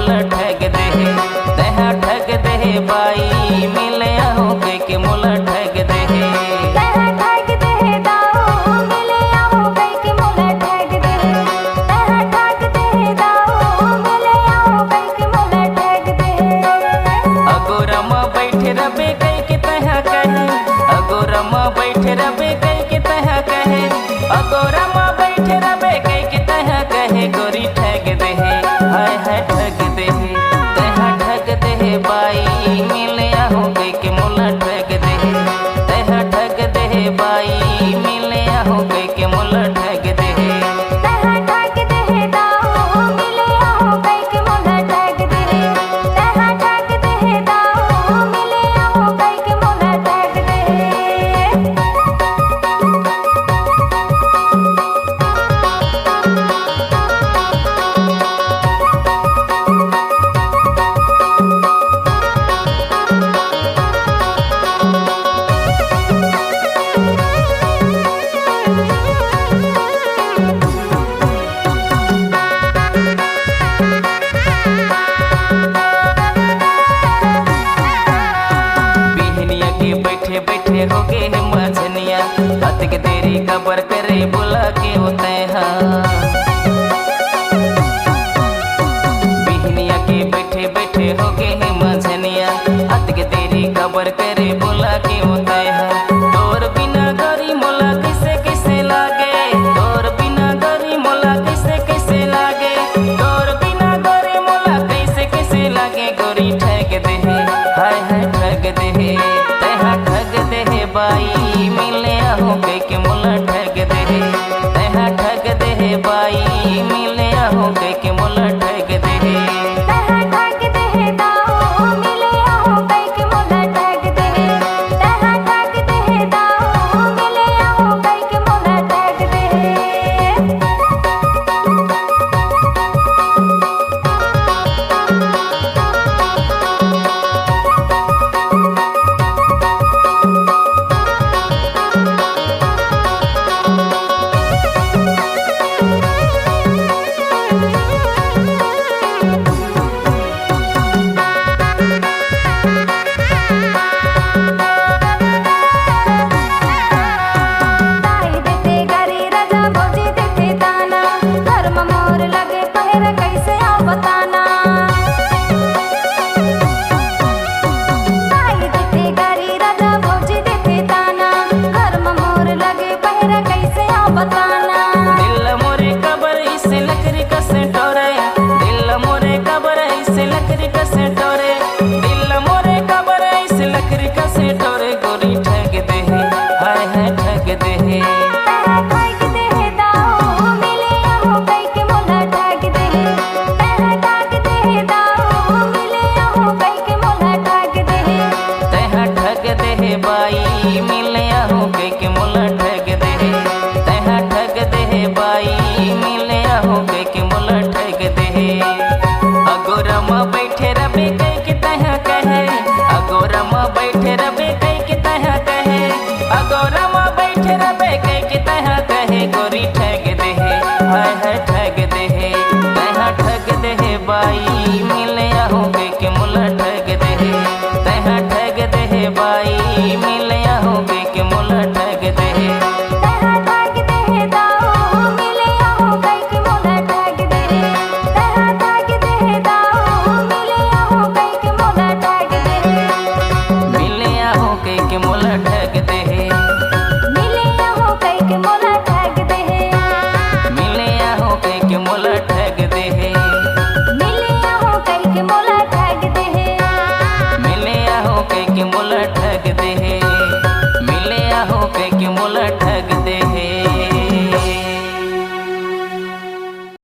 मोला ठग दे, तहा ठग दे बाई मिले हो के मोला ठग दे। तहा ठग दे दाऊ मिले हो के मोला ठग दे, तहा ठग दे दाऊ मिले हो के मोला ठग दे। अगोरमा बैठे रबे कई के तहा कहे, अगोरमा बैठे रबे कई के तहा कहे, अगोरमा बैठे रबे कई के तहा कहे गोरी ठग दे, हाय हाय ठग दे, तहा ठग दे बाई मिले हो के मोला ठग दे, तहा ठग दे बाई मिले हो के मोला ठग दे। तहा ठग दे दाऊ मिले हो के मोला ठग दे, तहा ठग दे दाऊ मिले हो के मोला ठग दे। बिहनिया के बैठे बैठे हो गे मझनिया, हत के तेरी खबर करे बुला के होते हैं। बिहनिया के बैठे बैठे हो गे मझनिया, हत के तेरी खबर करे बुला के होते हैं। तोर बिना गरी मोला किसे किसे लागे, तोर बिना गरी मोला किसे किसे लागे, तोर बिना गरी मोला कैसे कैसे लागे गोरी ठग दे, हाय हाय ठग दे, तहा ठग दे बाई मिले हो के मोला ठग दे, तहा ठग दे बाई मिले हो के मोला ठग दे। तहा ठग दे दाऊ मिले हो के मोला ठग दे, तहा ठग दे दाऊ मिले हो के मोला ठग दे। ताई देते गरी राजा भौजी देते दाना, घर में मोर लगे पहर कैसे आओ बताना। ताई देते गरी राजा भौजी देते दाना, घर में मोर लगे पहर कैसे आओ बताना। दिल मोरे कबर इसे लकड़ी कसे टोरे, दिल मोरे कबर इसे लकड़ी कसे टोरे, दिल मोरे कबर इसे लकड़ी कसे टोरे गोरी ठग दे, हाय हाय ठग दे। तहा ठग दे दाऊ मिले हो के मोला ठग दे, तहा ठग दे दाऊ मिले हो के मोला ठग दे। तहा ठग दे बाई मिले हो के मोला ठग दे, तहा ठग दे बाई मिले हो के मोला ठग दे। अगोरमा बैठे रबे कई के तहा कहे, अगोरमा बैठे रबे कई के तहा कहे, अगोरमा बैठे रबे कई के तहा कहे गोरी ठग दे, हाय हाय ठग दे, तहा ठग दे बाई